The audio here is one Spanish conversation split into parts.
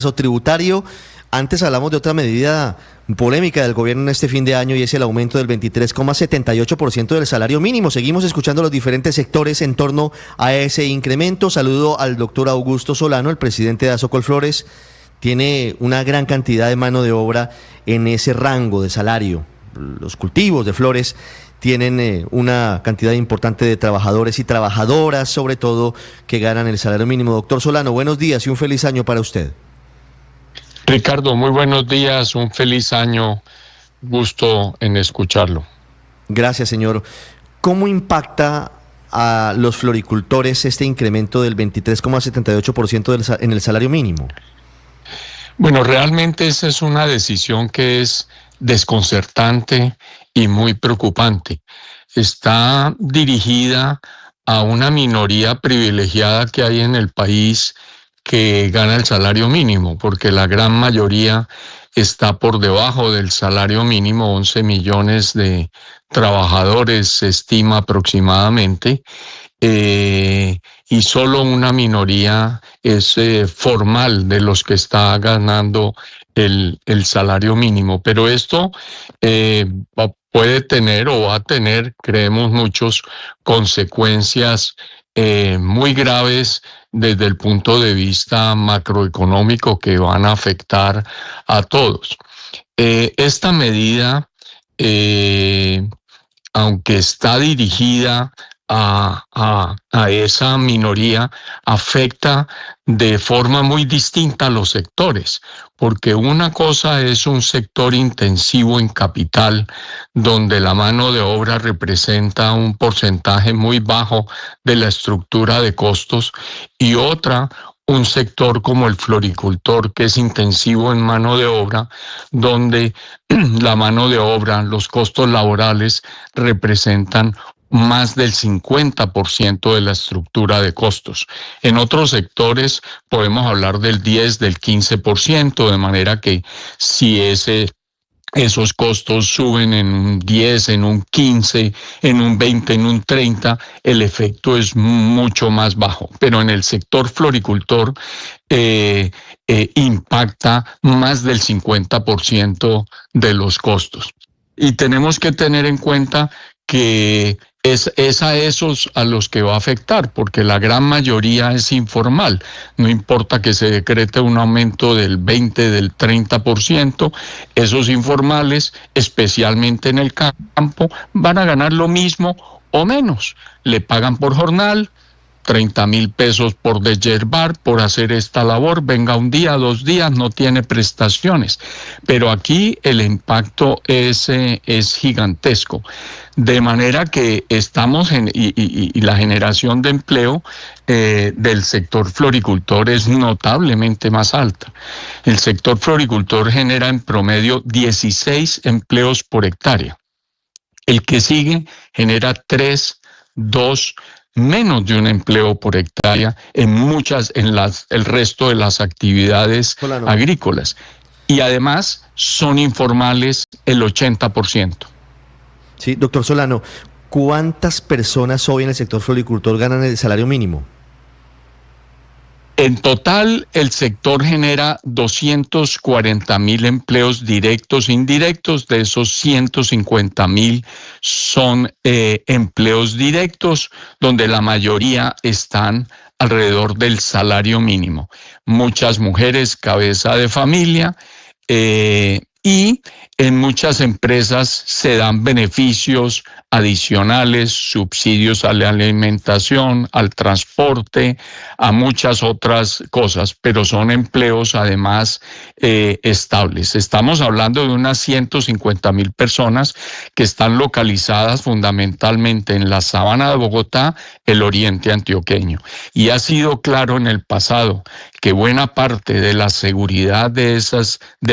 tributario. Antes hablamos de otra medida polémica del gobierno en este fin de año y es el aumento del 23,78% del salario mínimo. Seguimos escuchando los diferentes sectores en torno a ese incremento. Saludo al doctor Augusto Solano, el presidente de Asocolflores. Tiene una gran cantidad de mano de obra en ese rango de salario. Los cultivos de flores tienen una cantidad importante de trabajadores y trabajadoras, sobre todo, que ganan el salario mínimo. Doctor Solano, buenos días y un feliz año para usted. Ricardo, muy buenos días, un feliz año, gusto en escucharlo. Gracias, señor. ¿Cómo impacta a los floricultores este incremento del 23,78% en el salario mínimo? Bueno, realmente esa es una decisión que es desconcertante y muy preocupante. Está dirigida a una minoría privilegiada que hay en el país que gana el salario mínimo, porque la gran mayoría está por debajo del salario mínimo, 11 millones de trabajadores se estima aproximadamente, y solo una minoría es formal de los que está ganando el salario mínimo. Pero esto puede tener o va a tener, creemos muchos, consecuencias muy graves desde el punto de vista macroeconómico que van a afectar a todos. Esta medida, aunque está dirigida a esa minoría, afecta de forma muy distinta a los sectores, porque una cosa es un sector intensivo en capital, donde la mano de obra representa un porcentaje muy bajo de la estructura de costos, y otra, un sector como el floricultor, que es intensivo en mano de obra, donde la mano de obra, los costos laborales representan más del 50% de la estructura de costos. En otros sectores podemos hablar del 10, del 15%, de manera que si esos costos suben en un 10, en un 15, en un 20, en un 30, el efecto es mucho más bajo. Pero en el sector floricultor impacta más del 50% de los costos. Y tenemos que tener en cuenta que es a esos a los que va a afectar, porque la gran mayoría es informal. No importa que se decrete un aumento del 20, del 30%, esos informales, especialmente en el campo, van a ganar lo mismo o menos. Le pagan por jornal, 30,000 pesos por deshiervar, por hacer esta labor, venga un día, 2 días, no tiene prestaciones. Pero aquí el impacto es gigantesco. De manera que estamos y la generación de empleo del sector floricultor es notablemente más alta. El sector floricultor genera en promedio 16 empleos por hectárea. El que sigue genera 3, 2, menos de un empleo por hectárea en el resto de las actividades agrícolas. Y además son informales el 80%. Sí, doctor Solano, ¿cuántas personas hoy en el sector floricultor ganan el salario mínimo? En total, el sector genera 240,000 empleos directos e indirectos. De esos 150,000 son empleos directos, donde la mayoría están alrededor del salario mínimo. Muchas mujeres, cabeza de familia, y en muchas empresas se dan beneficios adicionales, subsidios a la alimentación, al transporte, a muchas otras cosas, pero son empleos además estables. Estamos hablando de unas 150,000 personas que están localizadas fundamentalmente en la sabana de Bogotá, el oriente antioqueño. Y ha sido claro en el pasado que buena parte de la seguridad de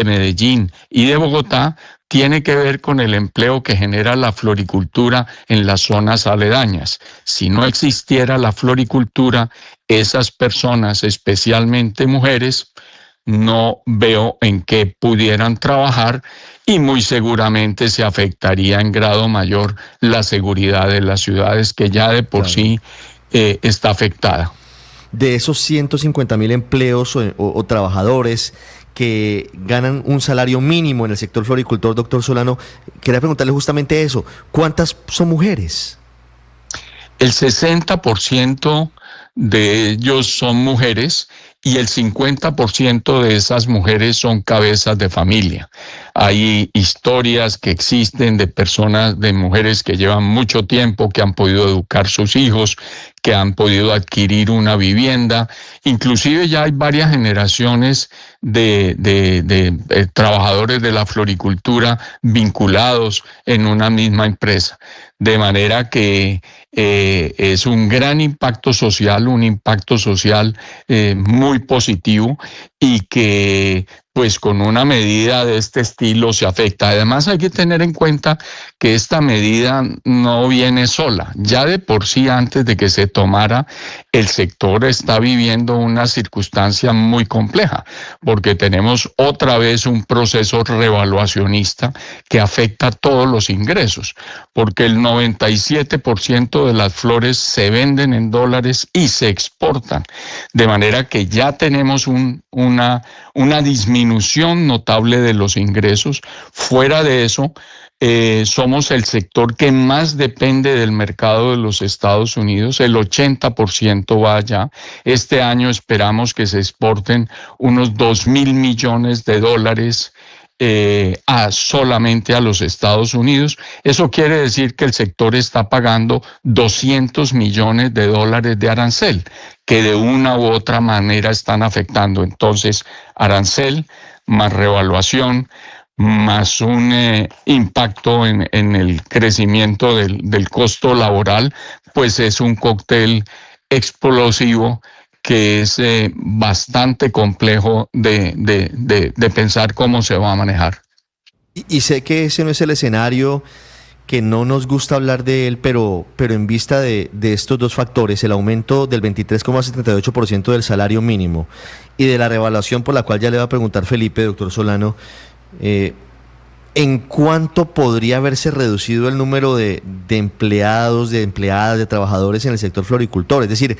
Medellín y de Bogotá tiene que ver con el empleo que genera la floricultura en las zonas aledañas. Si no existiera la floricultura, esas personas, especialmente mujeres, no veo en qué pudieran trabajar y muy seguramente se afectaría en grado mayor la seguridad de las ciudades, que ya de por sí está afectada. de esos 150.000 empleos o trabajadores que ganan un salario mínimo en el sector floricultor, doctor Solano, quería preguntarle justamente eso, ¿cuántas son mujeres? El 60% de ellos son mujeres y el 50% de esas mujeres son cabezas de familia. Hay historias que existen de personas, de mujeres que llevan mucho tiempo, que han podido educar sus hijos, que han podido adquirir una vivienda. Inclusive ya hay varias generaciones de trabajadores de la floricultura vinculados en una misma empresa. De manera que es un gran impacto social, muy positivo y que pues con una medida de este estilo se afecta. Además hay que tener en cuenta que esta medida no viene sola. Ya de por sí antes de que se tomara, el sector está viviendo una circunstancia muy compleja, porque tenemos otra vez un proceso revaluacionista que afecta a todos los ingresos, porque el 97% de las flores se venden en dólares y se exportan, de manera que ya tenemos una disminución notable de los ingresos. Fuera de eso, somos el sector que más depende del mercado de los Estados Unidos, el 80% va allá. Este año esperamos que se exporten unos 2.000 millones de dólares solamente a los Estados Unidos. Eso quiere decir que el sector está pagando 200 millones de dólares de arancel, que de una u otra manera están afectando. Entonces, arancel más revaluación, más un impacto en el crecimiento del costo laboral, pues es un cóctel explosivo que es bastante complejo de pensar cómo se va a manejar. Y sé que ese no es el escenario, que no nos gusta hablar de él, pero en vista de estos dos factores, el aumento del 23,78% del salario mínimo y de la revaluación por la cual ya le va a preguntar Felipe, doctor Solano, ¿en cuánto podría haberse reducido el número de empleados, de empleadas, de trabajadores en el sector floricultor? Es decir,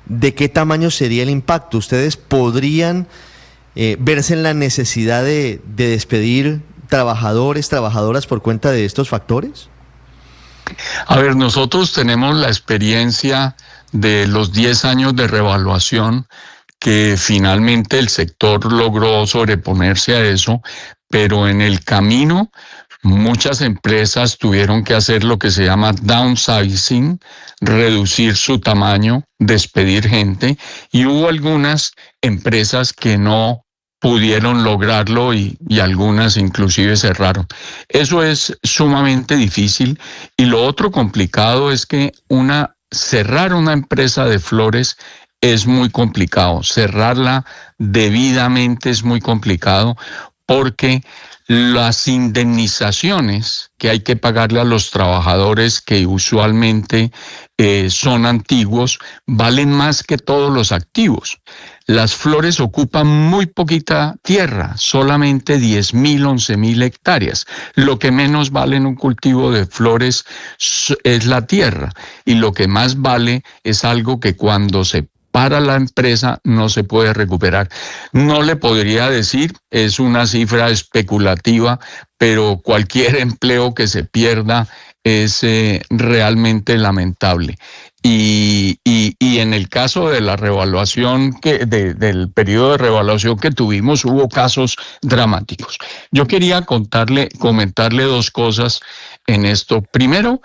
¿de qué tamaño sería el impacto? ¿Ustedes podrían verse en la necesidad de despedir trabajadores, trabajadoras por cuenta de estos factores? A ver, nosotros tenemos la experiencia de los 10 años de revaluación que finalmente el sector logró sobreponerse a eso, pero en el camino muchas empresas tuvieron que hacer lo que se llama downsizing, reducir su tamaño, despedir gente, y hubo algunas empresas que no pudieron lograrlo y algunas inclusive cerraron. Eso es sumamente difícil, y lo otro complicado es que cerrar una empresa de flores es muy complicado, cerrarla debidamente es muy complicado, porque las indemnizaciones que hay que pagarle a los trabajadores, que usualmente son antiguos, valen más que todos los activos. Las flores ocupan muy poquita tierra, solamente 10.000, 11.000 hectáreas. Lo que menos vale en un cultivo de flores es la tierra, y lo que más vale es algo que cuando se para la empresa no se puede recuperar. No le podría decir, es una cifra especulativa, pero cualquier empleo que se pierda es realmente lamentable. Y en el caso de la revaluación, del periodo de revaluación que tuvimos, hubo casos dramáticos. Yo quería comentarle dos cosas en esto. Primero,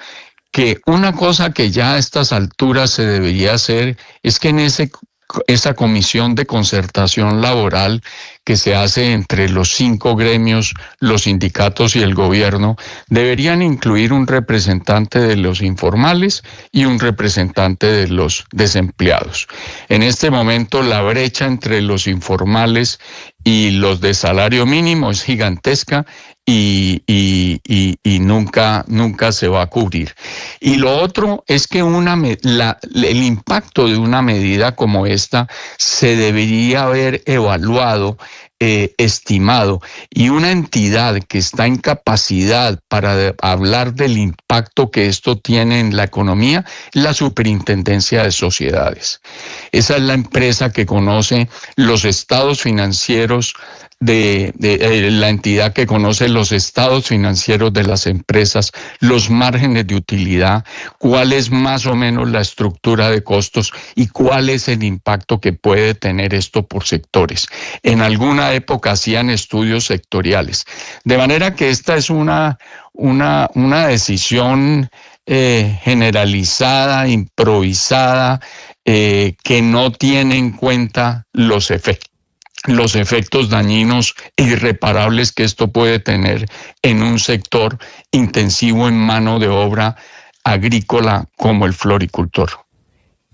que una cosa que ya a estas alturas se debería hacer es que en esa comisión de concertación laboral que se hace entre los 5 gremios, los sindicatos y el gobierno, deberían incluir un representante de los informales y un representante de los desempleados. En este momento la brecha entre los informales y los de salario mínimo es gigantesca y nunca se va a cubrir. Y lo otro es que el impacto de una medida como esta se debería haber evaluado estimado, y una entidad que está en capacidad para hablar del impacto que esto tiene en la economía, la Superintendencia de Sociedades. Esa es la empresa que conoce los estados financieros la entidad que conoce los estados financieros de las empresas, los márgenes de utilidad, cuál es más o menos la estructura de costos y cuál es el impacto que puede tener esto por sectores. En alguna época hacían estudios sectoriales, de manera que esta es una decisión generalizada, improvisada, que no tiene en cuenta los efectos dañinos e irreparables que esto puede tener en un sector intensivo en mano de obra agrícola como el floricultor.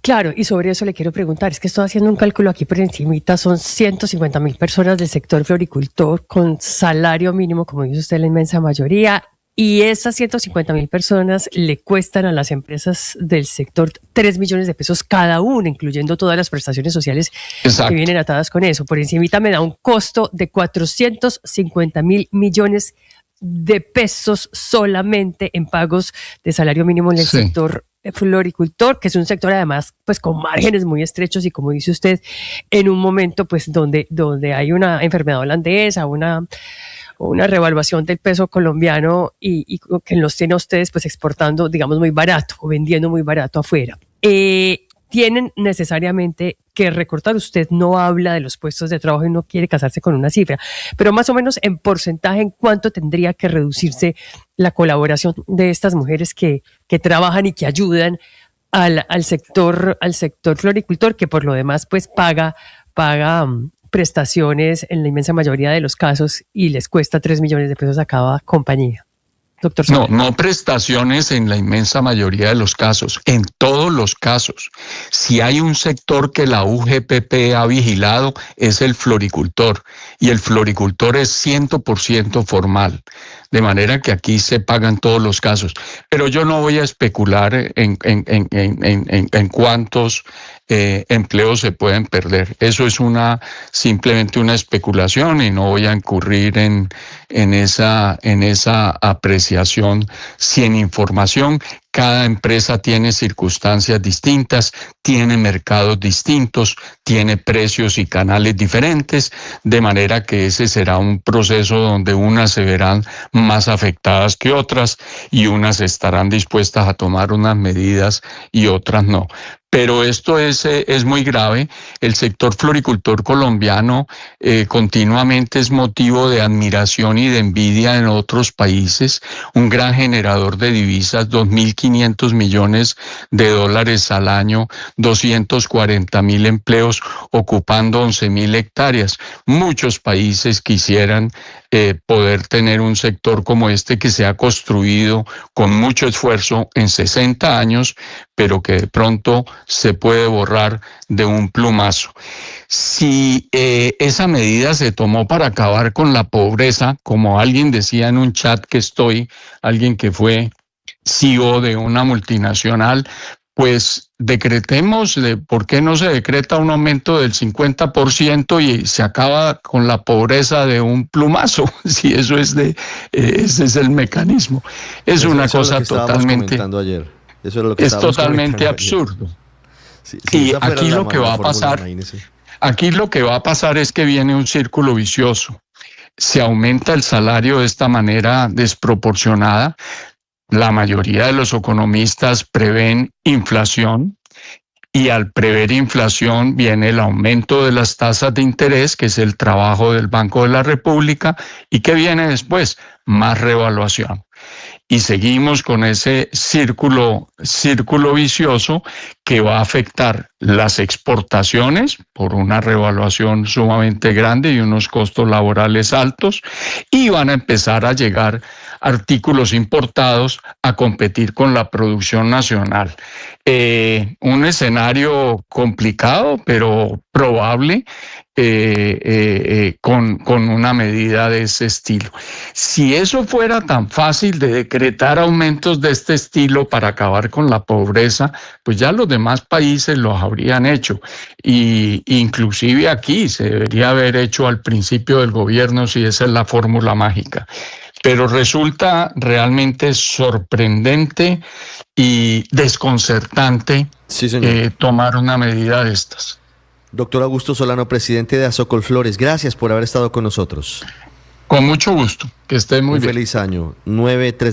Claro, y sobre eso le quiero preguntar, es que estoy haciendo un cálculo aquí por encimita, son 150.000 personas del sector floricultor con salario mínimo, como dice usted, la inmensa mayoría, y esas 150.000 personas le cuestan a las empresas del sector 3 millones de pesos cada una, incluyendo todas las prestaciones sociales que vienen atadas con eso. Por encimita me da un costo de 450.000 millones de pesos solamente en pagos de salario mínimo en el sector floricultor, que es un sector además pues con márgenes muy estrechos y, como dice usted, en un momento pues donde hay una enfermedad holandesa, una revaluación del peso colombiano y que los tiene a ustedes pues exportando, digamos, muy barato o vendiendo muy barato afuera. Tienen necesariamente que recortar. Usted no habla de los puestos de trabajo y no quiere casarse con una cifra, pero más o menos en porcentaje, ¿en cuánto tendría que reducirse la colaboración de estas mujeres que trabajan y que ayudan al sector floricultor, que por lo demás pues paga prestaciones en la inmensa mayoría de los casos y les cuesta 3 millones de pesos a cada compañía? Doctor Soler. No prestaciones en la inmensa mayoría de los casos, en todos los casos. Si hay un sector que la UGPP ha vigilado, es el floricultor, y el floricultor es 100% formal, de manera que aquí se pagan todos los casos. Pero yo no voy a especular en cuántos empleos se pueden perder. Eso es simplemente una especulación, y no voy a incurrir en esa apreciación sin información. Cada empresa tiene circunstancias distintas, tiene mercados distintos, tiene precios y canales diferentes, de manera que ese será un proceso donde unas se verán más afectadas que otras y unas estarán dispuestas a tomar unas medidas y otras no. Pero esto es muy grave. El sector floricultor colombiano continuamente es motivo de admiración y de envidia en otros países. Un gran generador de divisas, 2.500 millones de dólares al año, 240.000 empleos, ocupando 11.000 hectáreas. Muchos países quisieran poder tener un sector como este, que se ha construido con mucho esfuerzo en 60 años, pero que de pronto se puede borrar de un plumazo. Si esa medida se tomó para acabar con la pobreza, como alguien decía en un chat alguien que fue CEO de una multinacional, pues decretemos, ¿por qué no se decreta un aumento del 50% y se acaba con la pobreza de un plumazo? Si eso ese es el mecanismo. Es una cosa totalmente... Eso es lo que es totalmente absurdo. Y aquí lo que va a pasar, es que viene un círculo vicioso. Se aumenta el salario de esta manera desproporcionada. La mayoría de los economistas prevén inflación, y al prever inflación viene el aumento de las tasas de interés, que es el trabajo del Banco de la República, y ¿qué viene después? Más revaluación. Y seguimos con ese círculo vicioso que va a afectar las exportaciones por una revaluación sumamente grande y unos costos laborales altos, y van a empezar a llegar artículos importados a competir con la producción nacional. Un escenario complicado, pero probable, con una medida de ese estilo. Si eso fuera tan fácil de decretar aumentos de este estilo para acabar con la pobreza, pues ya los demás países los habrían hecho. Y inclusive aquí se debería haber hecho al principio del gobierno si esa es la fórmula mágica. Pero resulta realmente sorprendente y desconcertante Sí, señor. tomar una medida de estas. Doctor Augusto Solano, presidente de Azocolflores, gracias por haber estado con nosotros. Con mucho gusto, que esté muy bien. Feliz año. 9:03